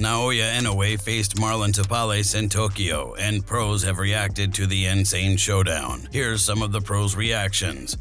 Naoya Inoue faced Marlon Tapales in Tokyo, and pros have reacted to the insane showdown. Here's some of the pros' reactions.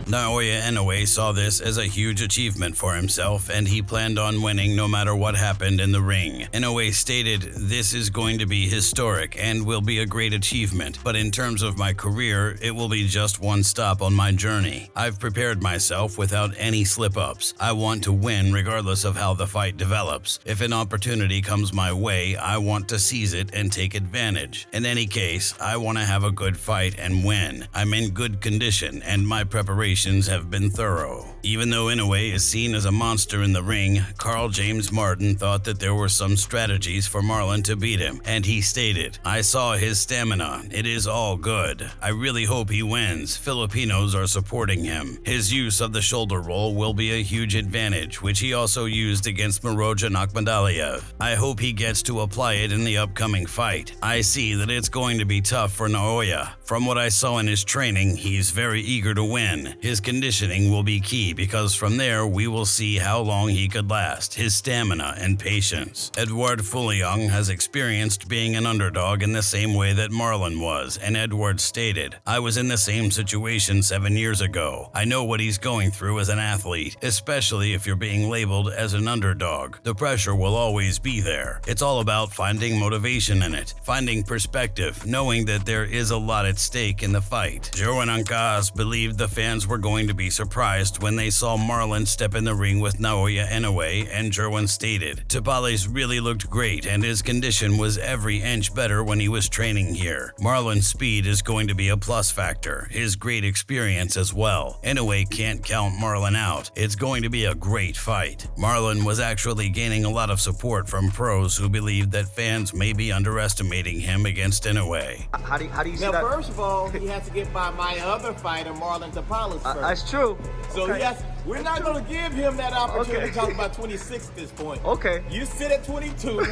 Naoya Inoue saw this as a huge achievement for himself, and he planned on winning no matter what happened in the ring. Inoue stated, "This is going to be historic and will be a great achievement, but in terms of my career, it will be just one stop on my journey. I've prepared myself without any slip-ups. I want to win regardless of how the fight develops. If an opportunity comes my way, I want to seize it and take advantage. In any case, I want to have a good fight and win. I'm in good condition, and my preparations have been thorough." Even though Inoue is seen as a monster in the ring, Carl James Martin thought that there were some strategies for Marlon to beat him, and he stated, "I saw his stamina. It is all good. I really hope he wins. Filipinos are supporting him. His use of the shoulder roll will be a huge advantage, which he also used against Murodjan Akhmadaliev. I hope he gets to apply it in the upcoming fight. I see that it's going to be tough for Naoya. From what I saw in his training, he's very eager to win. His conditioning will be key because from there we will see how long he could last, his stamina and patience." Edouard Fouliong has experienced being an underdog in the same way that Marlon was, and Edouard stated, "I was in the same situation 7 years ago. I know what he's going through as an athlete, especially if you're being labeled as an underdog. The pressure will always be there. It's all about finding motivation in it, finding perspective, knowing that there is a lot at stake in the fight." Gervonta Davis believed the fans were going to be surprised when they saw Marlon step in the ring with Naoya Inoue, and Gervonta stated, "Tapales really looked great and his condition was every inch better when he was training here. Marlon's speed is going to be a plus factor, his great experience as well. Inoue can't count Marlon out. It's going to be a great fight." Marlon was actually gaining a lot of support from pros who believed that fans may be underestimating him against Inoue. How do you see now, that? First of all, he has to get by my other fighter, Marlon Tapales, first. That's true. So okay. yes, we're not going to give him that opportunity to talk about 26 at this point. Okay. You sit at 22,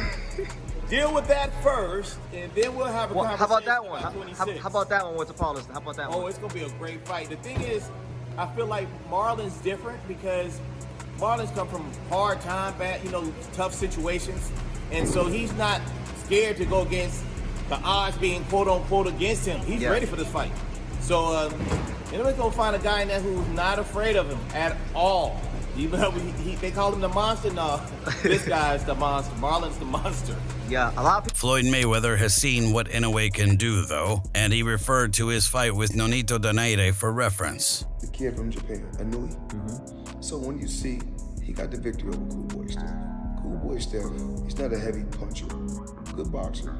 deal with that first, and then we'll have a conversation. How about that one? About 26. How about that one with Tapales? How about that one? Oh, it's going to be a great fight. The thing is, I feel like Marlon's different because Marlon's come from hard time, tough situations, and so he's not scared to go against the odds being quote unquote against him. He's ready for this fight. So Anyway, go find a guy in there who's not afraid of him at all. Even though they call him the monster. No, this guy's the monster. Marlon's the monster. Yeah, a lot of people. Floyd Mayweather has seen what Inoue can do, though, and he referred to his fight with Nonito Donaire for reference. The kid from Japan, Inoue. So when you see, he got the victory over Cool Boy Steph. Cool Boy Steph, he's not a heavy puncher, good boxer.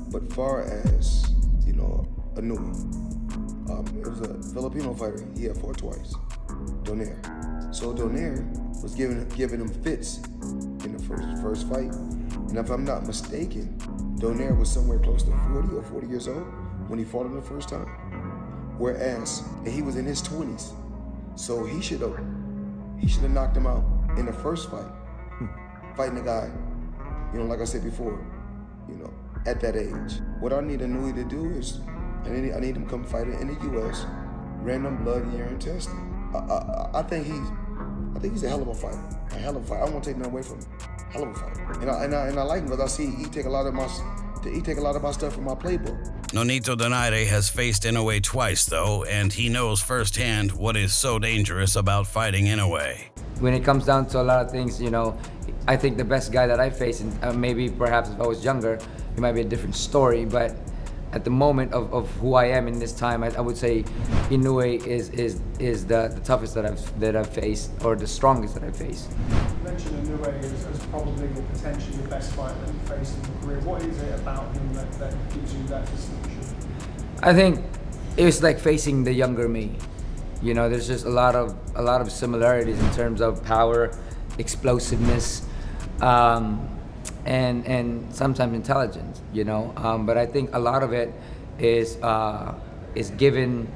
But far as, Inoue, it was a Filipino fighter. He had fought twice, Donaire. So Donaire was giving him fits in the first fight. And if I'm not mistaken, Donaire was somewhere close to 40 or 40 years old when he fought him the first time. Whereas, and he was in his 20s. So he should have knocked him out in the first fight. Fighting a guy, like I said before, at that age. What I need Inoue to do is, I need him to come fight in the U.S., random blood, urine testing. I think he's a hell of a fighter. A hell of a fighter. I won't take nothing away from him. Hell of a fighter. And I like him because I see he take a lot of my stuff from my playbook. Nonito Donaire has faced Inoue twice though, and he knows firsthand what is so dangerous about fighting Inoue. When it comes down to a lot of things, I think the best guy that I faced, and maybe perhaps if I was younger, it might be a different story, but at the moment of who I am in this time, I would say Inoue is the toughest that I've faced, or the strongest that I've faced. You mentioned Inoue as probably potentially the best fighter that you faced in your career. What is it about him that gives you that distinction? I think it was like facing the younger me. There's just a lot of similarities in terms of power, explosiveness, and sometimes intelligence, but I think a lot of it is given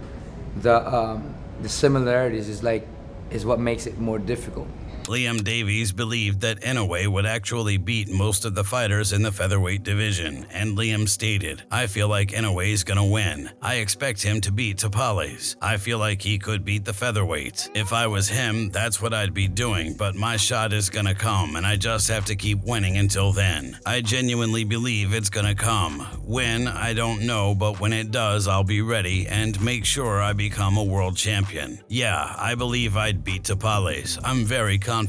the similarities is what makes it more difficult. Liam Davies believed that Inoue would actually beat most of the fighters in the featherweight division, and Liam stated, "I feel like Inoue's gonna win. I expect him to beat Tapales. I feel like he could beat the featherweights. If I was him, that's what I'd be doing, but my shot is gonna come, and I just have to keep winning until then. I genuinely believe it's gonna come. When, I don't know, but when it does, I'll be ready and make sure I become a world champion. Yeah, I believe I'd beat Tapales. I'm very confident.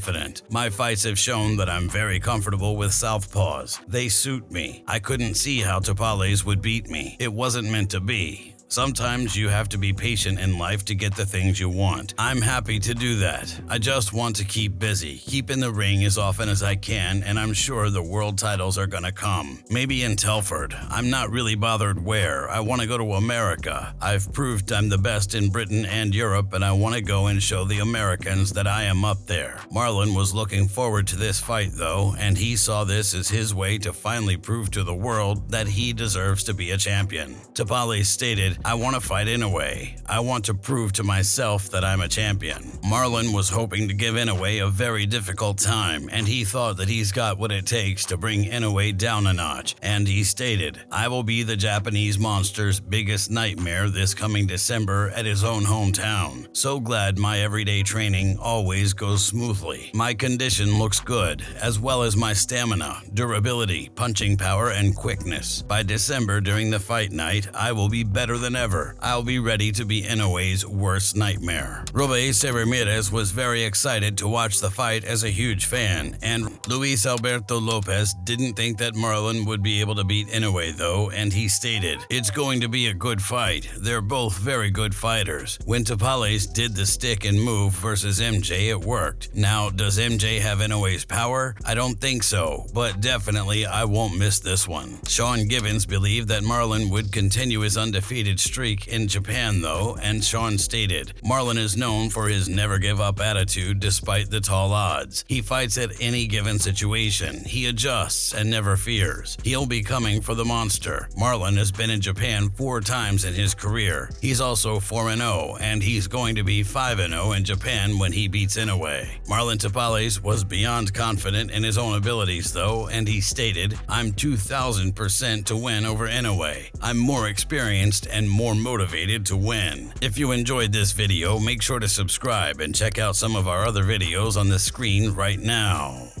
My fights have shown that I'm very comfortable with southpaws. They suit me. I couldn't see how Tapales would beat me. It wasn't meant to be. Sometimes you have to be patient in life to get the things you want. I'm happy to do that. I just want to keep busy, keep in the ring as often as I can, and I'm sure the world titles are gonna come. Maybe in Telford. I'm not really bothered where. I want to go to America. I've proved I'm the best in Britain and Europe, and I want to go and show the Americans that I am up there." Marlon was looking forward to this fight though, and he saw this as his way to finally prove to the world that he deserves to be a champion. Tapales stated, "I want to fight Inoue. I want to prove to myself that I'm a champion." Marlon was hoping to give Inoue a very difficult time, and he thought that he's got what it takes to bring Inoue down a notch, and he stated, "I will be the Japanese monster's biggest nightmare this coming December at his own hometown. So glad my everyday training always goes smoothly. My condition looks good, as well as my stamina, durability, punching power, and quickness. By December during the fight night, I will be better than ever. I'll be ready to be Inoue's worst nightmare." Robes Ramirez was very excited to watch the fight as a huge fan, and Luis Alberto Lopez didn't think that Marlon would be able to beat Inoue though, and he stated, "It's going to be a good fight. They're both very good fighters. When Tapales did the stick and move versus MJ, it worked. Now, does MJ have Inoue's power? I don't think so, but definitely I won't miss this one." Sean Gibbons believed that Marlon would continue his undefeated streak in Japan though, and Sean stated, "Marlon is known for his never-give-up attitude despite the tall odds. He fights at any given situation. He adjusts and never fears. He'll be coming for the monster. Marlon has been in Japan 4 times in his career. He's also 4-0, and he's going to be 5-0 in Japan when he beats Inoue." Marlon Tapales was beyond confident in his own abilities though, and he stated, "I'm 2,000% to win over Inoue. I'm more experienced and more motivated to win." If you enjoyed this video, make sure to subscribe and check out some of our other videos on the screen right now.